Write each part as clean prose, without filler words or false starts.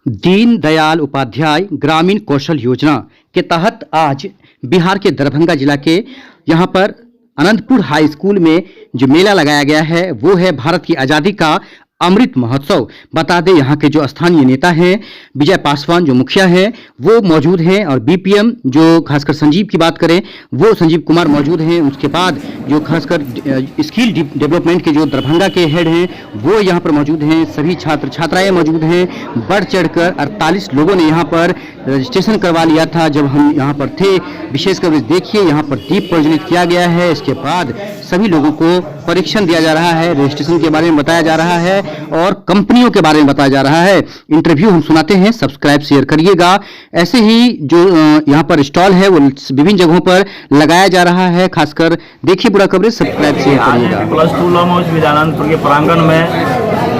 दीनदयाल उपाध्याय ग्रामीण कौशल योजना के तहत आज बिहार के दरभंगा जिला के यहाँ पर अनंतपुर हाई स्कूल में जो मेला लगाया गया है वो है भारत की आज़ादी का अमृत महोत्सव। बता दें यहाँ के जो स्थानीय नेता हैं विजय पासवान जो मुखिया हैं वो मौजूद हैं और बीपीएम जो खासकर संजीव की बात करें वो संजीव कुमार मौजूद हैं। उसके बाद जो खासकर स्किल डेवलपमेंट के जो दरभंगा के हेड हैं वो यहाँ पर मौजूद हैं। सभी छात्र छात्राएं मौजूद हैं। बढ़ चढ़कर 48 लोगों ने यहाँ पर रजिस्ट्रेशन करवा लिया था जब हम यहाँ पर थे। विशेषकर देखिए यहाँ पर दीप प्रज्वलित किया गया है। इसके बाद सभी लोगों को परीक्षण दिया जा रहा है, रजिस्ट्रेशन के बारे में बताया जा रहा है और कंपनियों के बारे में बताया जा रहा है। इंटरव्यू हम सुनाते हैं, सब्सक्राइब शेयर करिएगा। ऐसे ही जो यहाँ पर स्टॉल है वो विभिन्न जगहों पर लगाया जा रहा है। खासकर देखिए पूरा कवरेज, सब्सक्राइब शेयर करिएगा। +2 लमोज विद्यानंदपुर के प्रांगण में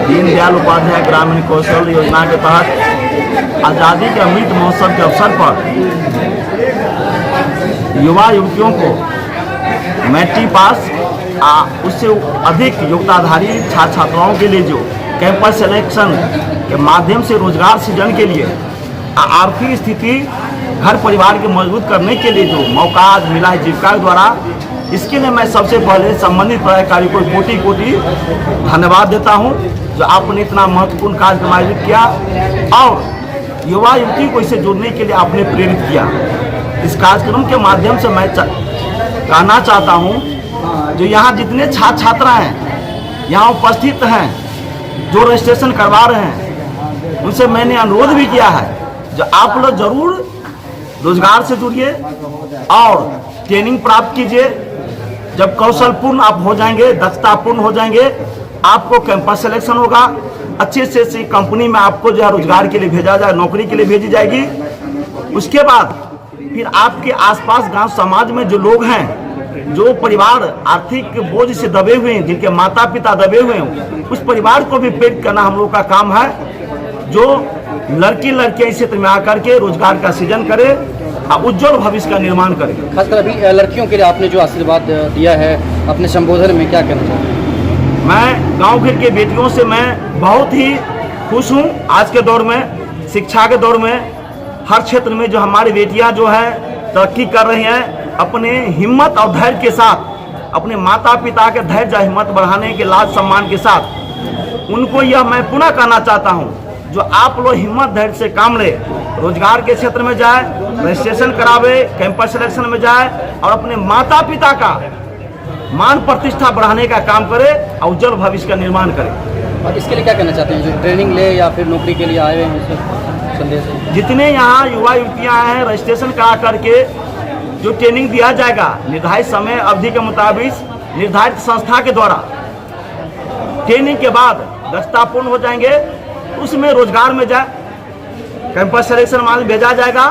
दीनदयाल उपाध्याय ग्रामीण कौशल योजना के तहत आज़ादी के अमृत महोत्सव के अवसर पर युवा युवतियों को मैट्रिक पास उससे अधिक योग्यताधारी छात्र छात्राओं के लिए जो कैंपस सिलेक्शन के माध्यम से रोजगार सृजन के लिए आर्थिक स्थिति घर परिवार के मजबूत करने के लिए जो मौका आज मिला है जीविका द्वारा, इसके लिए मैं सबसे पहले संबंधित पदाधिकारी को कोटि कोटि धन्यवाद देता हूं जो आपने इतना महत्वपूर्ण कार्यक्रम आयोजित किया और युवा युवती को इससे जुड़ने के लिए आपने प्रेरित किया। इस कार्यक्रम के माध्यम से मैं कहना चाहता हूं जो यहाँ जितने छात्र छात्रा हैं यहाँ उपस्थित हैं जो रजिस्ट्रेशन करवा रहे हैं उनसे मैंने अनुरोध भी किया है जो आप लोग जरूर रोजगार से जुड़िए और ट्रेनिंग प्राप्त कीजिए। जब कौशलपूर्ण आप हो जाएंगे, दक्षतापूर्ण हो जाएंगे, आपको कैंपस सिलेक्शन होगा, अच्छे से अच्छी कंपनी में आपको जो है रोजगार के लिए भेजा जाए, नौकरी के लिए भेजी जाएगी। उसके बाद फिर आपके आसपास गांव समाज में जो लोग हैं जो परिवार आर्थिक बोझ से दबे हुए हैं, जिनके माता पिता दबे हुए हैं, उस परिवार को भी प्रेरित करना हम लोग का काम है। जो लड़की लड़कियां इस क्षेत्र में आकर के रोजगार का सृजन करे और उज्जवल भविष्य का निर्माण करे। खासकर अभी लड़कियों के लिए आपने जो आशीर्वाद दिया है अपने संबोधन में क्या कहना चाहते हैं? मैं गाँव भर के बेटियों से मैं बहुत ही खुश हूँ। आज के दौर में, शिक्षा के दौर में, हर क्षेत्र में जो हमारी बेटियां जो है तरक्की कर रही हैं, अपने हिम्मत और धैर्य के साथ, अपने माता पिता के धैर्य हिम्मत बढ़ाने के लाज सम्मान के साथ उनको यह मैं पुनः कहना चाहता हूं जो आप लोग हिम्मत धैर्य से काम ले, रोजगार के क्षेत्र में जाए, रजिस्ट्रेशन करावे, कैंपस सिलेक्शन में जाए और अपने माता पिता का मान प्रतिष्ठा बढ़ाने का काम करे और उज्जवल भविष्य का निर्माण करे। और इसके लिए क्या कहना चाहते हैं जो ट्रेनिंग ले या फिर नौकरी के लिए आए हुए हैं संदेश? जितने यहाँ युवा युवतियाँ हैं रजिस्ट्रेशन करा करके जो ट्रेनिंग दिया जाएगा निर्धारित समय अवधि के मुताबिक निर्धारित संस्था के द्वारा ट्रेनिंग के बाद दक्षतापूर्ण हो जाएंगे, उसमें रोजगार में जाए, कैंपस सिलेक्शन में भेजा जाएगा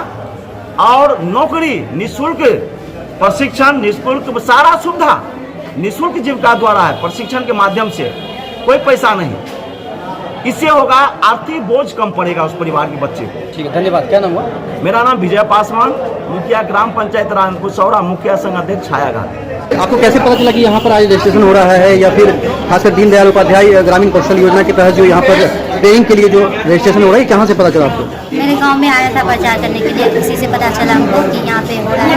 और नौकरी निःशुल्क प्रशिक्षण, निःशुल्क सारा सुविधा निःशुल्क जीविका द्वारा है। प्रशिक्षण के माध्यम से कोई पैसा नहीं, इससे होगा आर्थिक बोझ कम पड़ेगा उस परिवार के बच्चे को। ठीक है, धन्यवाद। क्या नाम हुआ? मेरा नाम विजय पासवान, मुखिया ग्राम पंचायत रामपुर सौरा, मुखिया संघ अध्यक्ष छायाघाट। आपको कैसे पता चला कि यहाँ पर आज रजिस्ट्रेशन हो रहा है या फिर खासकर दीनदयाल उपाध्याय ग्रामीण कौशल योजना के तहत जो यहाँ पर ट्रेनिंग के लिए जो रजिस्ट्रेशन हो रहा है, कहाँ से पता चला आपको? मेरे गांव में आया था प्रचार करने के लिए, उसी से पता चला हमको कि यहाँ पे हो रहा है।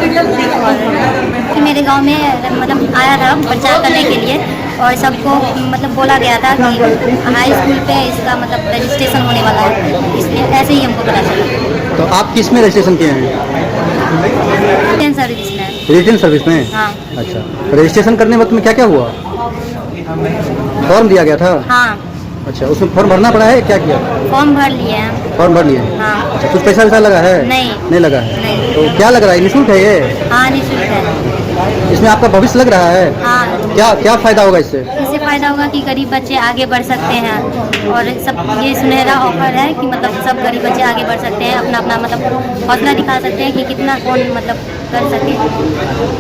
और मेरे गांव में मतलब आया था प्रचार करने के लिए और सबको मतलब बोला गया था कि हाई स्कूल पे इसका मतलब रजिस्ट्रेशन होने वाला है, इसलिए ऐसे ही हमको पता चला। तो आप किस में रजिस्ट्रेशन किए हैं? रिटर्न सर्विस में। रिटर्न सर्विस में? हाँ। अच्छा, रजिस्ट्रेशन करने वक्त में क्या क्या हुआ? फॉर्म दिया गया था? हाँ। अच्छा, उसमें फॉर्म भरना पड़ा है? क्या किया? फॉर्म भर लिए हैं। फॉर्म भर लिए? हाँ। अच्छा, कुछ पैसा वैसा लगा है? नहीं लगा है। नहीं। तो क्या लग रहा है, निःशुल्क है ये? हाँ, निःशुल्क है। इसमें आपका भविष्य लग रहा है? हाँ। क्या फायदा होगा इससे? इससे फायदा होगा कि गरीब बच्चे आगे बढ़ सकते हैं और सब ये सुनहरा ऑफर है कि मतलब सब गरीब बच्चे आगे बढ़ सकते हैं, अपना अपना मतलब हौसला दिखा सकते हैं कि कितना कौन मतलब कर सके।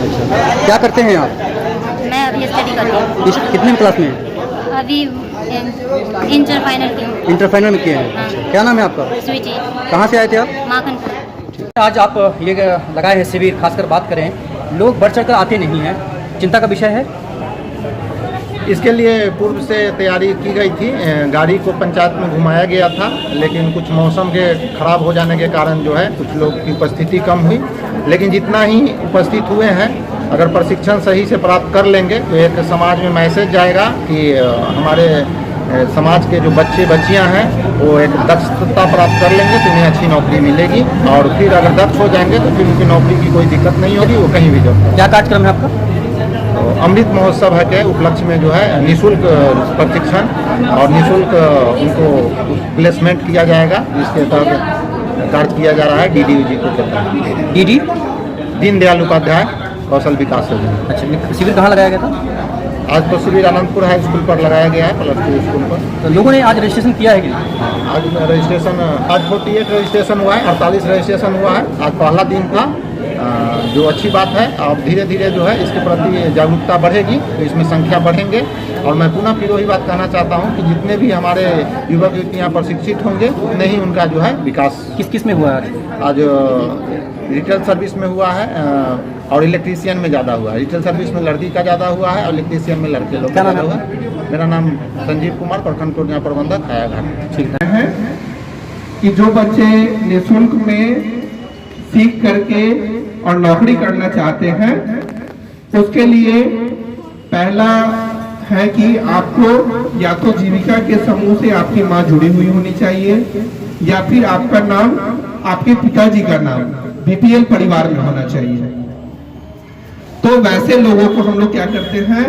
अच्छा, क्या करते हैं आप? मैं अभी स्टडी करती हूँ। कितने क्लास में? अभी इंटर फाइनल की हूँ। इंटर फाइनल में किए हैं? हाँ। क्या नाम है आपका? स्वीटी। कहाँ से आए थे आप? माखनपुर। आज आप ये लगाए हैं शिविर, खासकर बात करें लोग बढ़ चढ़कर आते नहीं हैं, चिंता का विषय है? इसके लिए पूर्व से तैयारी की गई थी। गाड़ी को पंचायत में घुमाया गया था, लेकिन कुछ मौसम के खराब हो जाने के कारण जो है कुछ लोग की उपस्थिति कम हुई। लेकिन जितना ही उपस्थित हुए हैं, अगर प्रशिक्षण सही से प्राप्त कर लेंगे तो एक समाज में मैसेज जाएगा कि हमारे समाज के जो बच्चे बच्चियां हैं वो एक दक्षता प्राप्त कर लेंगे तो उन्हें अच्छी नौकरी मिलेगी, और फिर अगर दक्ष हो जाएंगे तो फिर उनकी नौकरी की कोई दिक्कत नहीं होगी, वो कहीं भी जाओ। क्या कार्यक्रम है आपका? तो अमृत महोत्सव है के उपलक्ष्य में जो है निःशुल्क प्रशिक्षण और निःशुल्क उनको प्लेसमेंट किया जाएगा, जिसके तहत कार्य किया जा रहा है DDUG को कहता है DD दीनदयाल उपाध्याय कौशल विकास योजना। अच्छा, शिविर कहाँ लगाया गया था? आज तो शिविर आनंदपुर हाई स्कूल पर लगाया गया है, +2 स्कूल पर। तो लोगों ने आज रजिस्ट्रेशन किया है कि आज रजिस्ट्रेशन आज 48 रजिस्ट्रेशन हुआ है, 48 रजिस्ट्रेशन हुआ है। आज पहला दिन था, जो अच्छी बात है। अब धीरे धीरे जो है इसके प्रति जागरूकता बढ़ेगी तो इसमें संख्या बढ़ेंगे। और मैं पुनः फिर वही बात कहना चाहता हूँ कि जितने भी हमारे युवक युवतियाँ प्रशिक्षित होंगे उतने ही उनका जो है विकास। किस किस में हुआ है आज रिटेल सर्विस में हुआ है और इलेक्ट्रीशियन में ज़्यादा हुआ है। रिटेल सर्विस में लड़की का ज़्यादा हुआ है और इलेक्ट्रीशियन में लड़के लोग का ज़्यादा हुआ है। मेरा नाम संजीव कुमार, प्रखंड पूर्णिया प्रबंधक, हायाघाट। ठीक है कि जो बच्चे निःशुल्क में सीख करके और नौकरी करना चाहते हैं, उसके लिए पहला है कि आपको या तो जीविका के समूह से आपकी मां जुड़ी हुई होनी चाहिए, या फिर आपका नाम आपके पिताजी का नाम BPL परिवार में होना चाहिए। तो वैसे लोगों को हम लोग क्या करते हैं,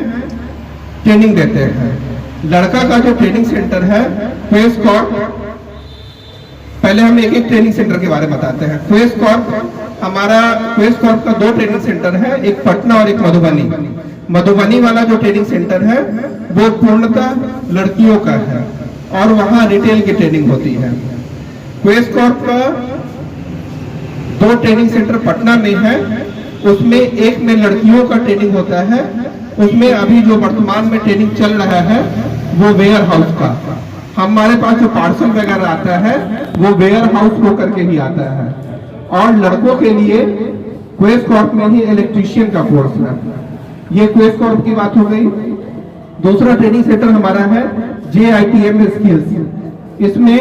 ट्रेनिंग देते हैं। लड़का का जो ट्रेनिंग सेंटर है क्वेस कॉर्प, पहले हम एक एक ट्रेनिंग सेंटर के बारे में बताते हैं। क्वेस कॉर्प, हमारा क्वेस कॉर्प का 2 ट्रेनिंग सेंटर है, एक पटना और एक मधुबनी। मधुबनी वाला जो ट्रेनिंग सेंटर है वो पूर्णतः लड़कियों का है और वहां रिटेल की ट्रेनिंग होती है। क्वेस कॉर्प का 2 ट्रेनिंग सेंटर पटना में है, उसमें एक में लड़कियों का ट्रेनिंग होता है। उसमें अभी जो वर्तमान में ट्रेनिंग चल रहा है वो वेयर हाउस का। हमारे पास जो पार्सल वगैरह आता है वो वेयर हाउस होकर के ही आता है। और लड़कों के लिए क्वेस कॉर्प में ही इलेक्ट्रीशियन का कोर्स है। ये क्वेस कॉर्प की बात हो गई। दूसरा ट्रेनिंग सेंटर हमारा है JITM स्किल्स। इसमें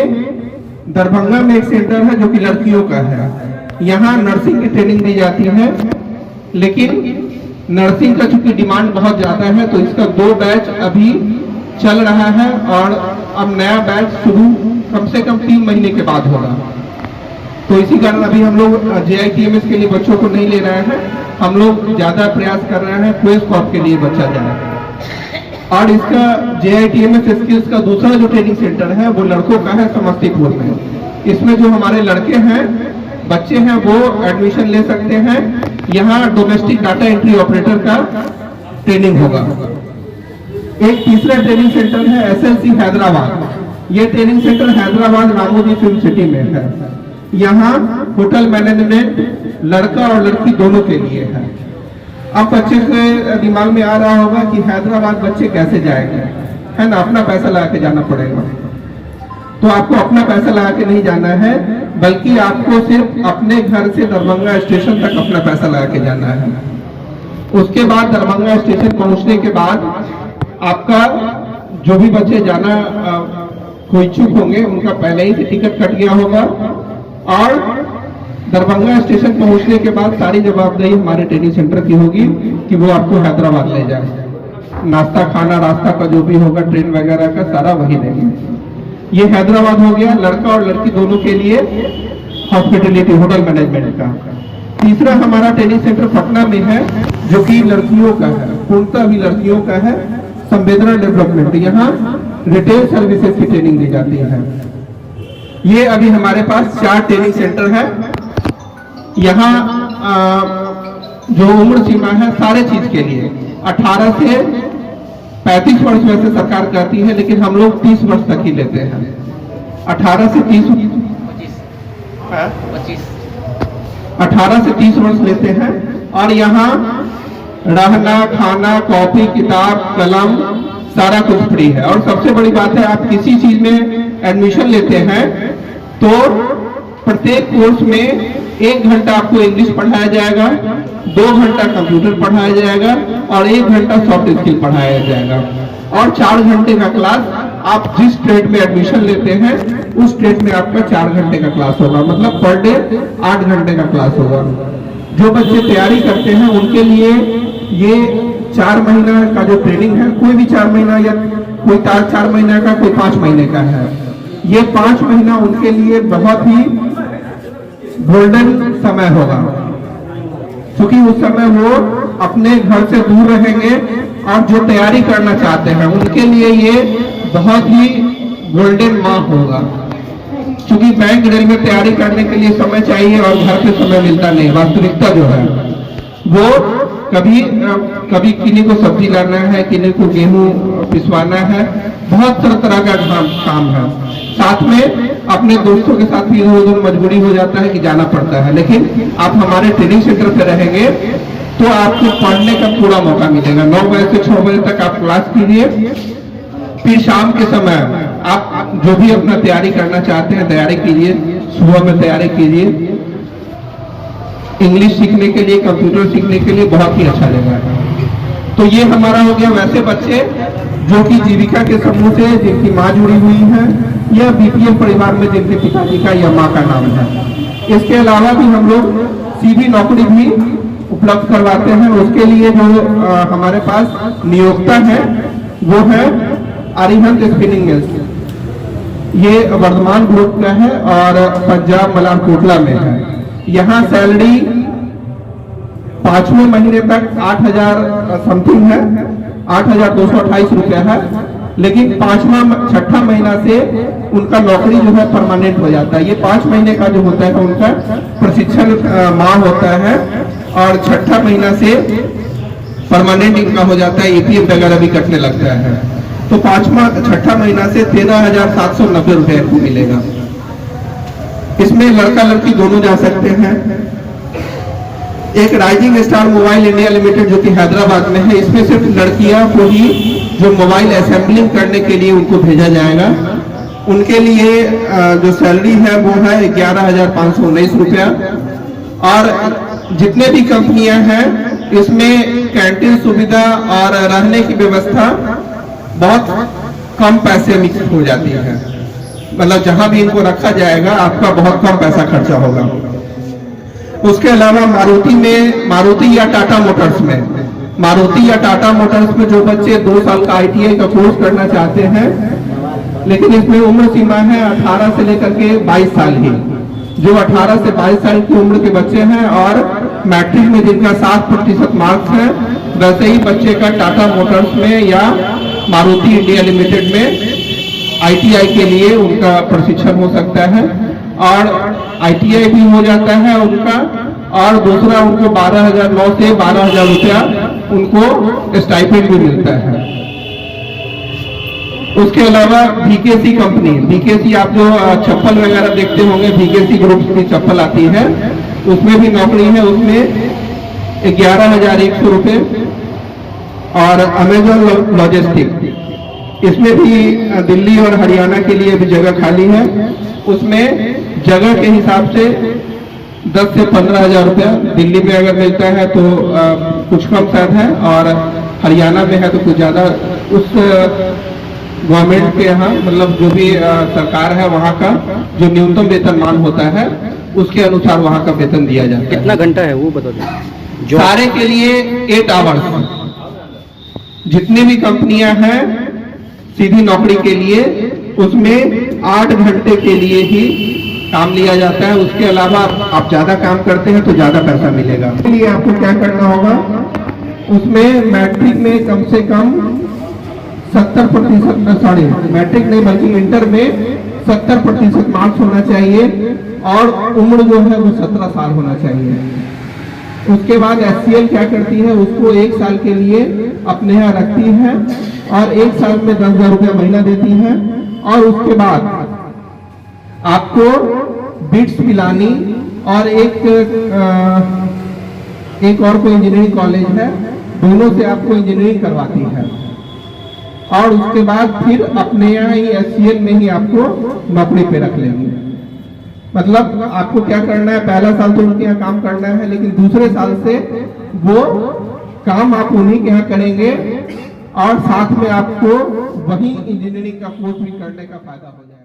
दरभंगा में एक सेंटर है जो कि लड़कियों का है। यहाँ नर्सिंग की ट्रेनिंग दी जाती है, लेकिन नर्सिंग का चूंकि डिमांड बहुत ज्यादा है तो इसका 2 बैच अभी चल रहा है और अब नया बैच शुरू कम से कम 3 महीने के बाद होगा। तो इसी कारण अभी हम लोग JITMS के लिए बच्चों को नहीं ले रहे हैं, हम लोग ज्यादा प्रयास कर रहे हैं क्वेस कॉर्प के लिए बच्चा जाए। और इसका JITMS स्किल्स का दूसरा जो ट्रेनिंग सेंटर है वो लड़कों का है समस्तीपुर में। इसमें जो हमारे लड़के हैं, बच्चे हैं, वो एडमिशन ले सकते हैं। यहाँ डोमेस्टिक डाटा एंट्री ऑपरेटर का ट्रेनिंग होगा। एक तीसरा ट्रेनिंग सेंटर है SLC हैदराबाद। ये training centre Hyderabad Ramoji film city में है। यहाँ होटल मैनेजमेंट लड़का और लड़की दोनों के लिए है। अब बच्चे के दिमाग में आ रहा होगा कि हैदराबाद बच्चे कैसे जाएंगे, है ना, अपना पैसा लगा के जाना पड़ेगा। तो आपको अपना पैसा लगा के नहीं जाना है, बल्कि आपको सिर्फ अपने घर से दरभंगा स्टेशन तक अपना पैसा लगा के जाना है। उसके बाद दरभंगा स्टेशन पहुंचने के बाद आपका जो भी बच्चे जाना को इच्छुक होंगे उनका पहले ही से टिकट कट गया होगा। और दरभंगा स्टेशन पहुंचने के बाद सारी जवाबदेही हमारे ट्रेनिंग सेंटर की होगी कि वो आपको हैदराबाद ले जाए। नाश्ता खाना रास्ता का जो भी होगा, ट्रेन वगैरह का सारा वही देंगे। ये हैदराबाद हो गया लड़का और लड़की दोनों के लिए हॉस्पिटलिटी होटल मैनेजमेंट का। तीसरा हमारा ट्रेनिंग सेंटर पटना में है जो कि लड़कियों का है, पूर्णतः भी लड़कियों का है, संवेदना डेवलपमेंट। यहाँ रिटेल सर्विसेज की ट्रेनिंग दी जाती है। ये अभी हमारे पास 4 ट्रेनिंग सेंटर है। यहाँ जो उम्र सीमा है सारे चीज के लिए 18 से 35 वर्ष वैसे सरकार कहती है, लेकिन हम लोग 30 वर्ष तक ही लेते हैं। 18 से 30 वर्ष लेते हैं। और यहाँ रहना खाना कॉपी किताब कलम सारा कुछ फ्री है। और सबसे बड़ी बात है, आप किसी चीज में एडमिशन लेते हैं तो प्रत्येक कोर्स में 1 घंटा आपको इंग्लिश पढ़ाया जाएगा, 2 घंटा कंप्यूटर पढ़ाया जाएगा और 1 घंटा सॉफ्ट स्किल पढ़ाया जाएगा। और 4 घंटे का क्लास आप जिस ट्रेड में एडमिशन लेते हैं उस ट्रेड में आपका 4 घंटे का क्लास होगा, मतलब पर डे 8 घंटे का क्लास होगा। जो बच्चे तैयारी करते हैं उनके लिए ये 4 महीना का जो ट्रेनिंग है, कोई भी 4 महीना या कोई 4 महीना का, कोई 5 महीने का है, ये 5 महीना उनके लिए बहुत ही गोल्डन समय होगा, क्योंकि उस समय वो अपने घर से दूर रहेंगे और जो तैयारी करना चाहते हैं उनके लिए ये बहुत ही गोल्डन माह होगा। क्योंकि बैंक रेल में तैयारी करने के लिए समय चाहिए और घर पे समय मिलता नहीं। वास्तविकता जो है वो कभी किन्हीं को सब्जी लाना है, किन्हीं को गेहूं पिसवाना है, बहुत तरह का काम है। साथ में अपने दोस्तों के साथ भी इधर उधर मजबूरी हो जाता है कि जाना पड़ता है, लेकिन आप हमारे ट्रेनिंग सेंटर पे रहेंगे तो आपको पढ़ने का पूरा मौका मिलेगा। 9 बजे से 6 बजे तक आप क्लास कीजिए, फिर शाम के समय आप जो भी अपना तैयारी करना चाहते हैं तैयारी कीजिए। सुबह में तैयारी कीजिए, इंग्लिश सीखने के लिए, कंप्यूटर सीखने के लिए बहुत ही अच्छा जगह है। तो ये हमारा हो गया वैसे बच्चे जो कि जीविका के समूह से जिनकी माँ जुड़ी हुई है या बीपीएल परिवार में जिनके पिताजी का या माँ का नाम है। इसके अलावा भी हम लोग सीधी नौकरी भी उपलब्ध करवाते हैं। उसके लिए जो हमारे पास नियोक्ता है वो है अरिहंत स्पिनिंग मिल्स। ये वर्धमान ग्रुप का है और पंजाब मलारकोटला में है। यहाँ सैलरी 5वें महीने तक 8,000 समथिंग है, 8,228 रुपया है, लेकिन 6ठा महीना से उनका नौकरी जो है परमानेंट हो जाता है। ये 5 महीने का जो होता है उनका प्रशिक्षण माह होता है और 6ठा महीना से परमानेंट इनका हो जाता है, ईपीएफ वगैरह भी कटने लगता है। तो 6ठा महीना से 13,790 रुपये को मिलेगा। इसमें लड़का लड़की दोनों जा सकते हैं। एक rising star mobile India limited जो कि हैदराबाद में है, इसमें सिर्फ लड़कियां को ही जो मोबाइल असेंबलिंग करने के लिए उनको भेजा जाएगा। उनके लिए जो सैलरी है वो है 11,519 रुपया। और जितने भी कंपनियां हैं इसमें कैंटीन सुविधा और रहने की व्यवस्था बहुत कम पैसे में हो जाती है, मतलब जहां भी इनको रखा जाएगा आपका बहुत कम पैसा खर्चा होगा। उसके अलावा मारुति या टाटा मोटर्स में जो बच्चे 2 साल का ITI का कोर्स करना चाहते हैं, लेकिन इसमें उम्र सीमा है 18 से लेकर के 22 साल ही। जो 18 से 22 साल की उम्र के बच्चे हैं और मैट्रिक में जिनका 60% मार्क्स है, वैसे ही बच्चे का टाटा मोटर्स में या मारुति इंडिया लिमिटेड में ITI के लिए उनका प्रशिक्षण हो सकता है और ITI भी हो जाता है उनका। और दूसरा उनको 12,900 से 12,000 रुपया उनको स्टाइपेंड भी मिलता है। उसके अलावा VKC कंपनी, VKC आप जो चप्पल वगैरह देखते होंगे, VKC ग्रुप की चप्पल आती है, उसमें भी नौकरी है। उसमें 11,100 रुपये। और अमेजॉन लॉजिस्टिक, इसमें भी दिल्ली और हरियाणा के लिए भी जगह खाली है। उसमें जगह के हिसाब से 10 से 15,000 रुपया दिल्ली में अगर मिलता है तो कुछ कम शायद है, और हरियाणा में है तो कुछ ज़्यादा। उस गवर्नमेंट के यहाँ मतलब जो भी सरकार है वहाँ का जो न्यूनतम वेतनमान होता है उसके अनुसार वहाँ का वेतन दिया जाता है। कितना घंटा है वो बता दो। सारे के लिए 8 आवर्स। जितने भी कंपनियां हैं सीधी नौकरी के लिए उसमें 8 घंटे के लिए ही काम लिया जाता है। उसके अलावा आप ज्यादा काम करते हैं तो ज्यादा पैसा मिलेगा। इसके लिए आपको क्या करना होगा, उसमें मैट्रिक में कम से कम 70%, मैट्रिक नहीं बल्कि इंटर में 70% मार्क्स होना चाहिए और उम्र जो है वो 17 साल होना चाहिए। उसके बाद HCL क्या करती है, उसको 1 साल के लिए अपने यहाँ रखती है और 1 साल में 10,000 रुपया महीना देती है। और उसके बाद आपको बिट्स पिलानी और एक और कोई इंजीनियरिंग कॉलेज है, दोनों से आपको इंजीनियरिंग करवाती है। और उसके बाद फिर अपने यहाँ ही HCL में ही आपको नौकरी पे रख लेंगे। मतलब आपको क्या करना है, पहला साल तो उनके यहाँ काम करना है, लेकिन दूसरे साल से वो काम आप उन्हीं के यहाँ करेंगे और साथ में आपको वही इंजीनियरिंग का कोर्स भी करने का फायदा हो जाएगा।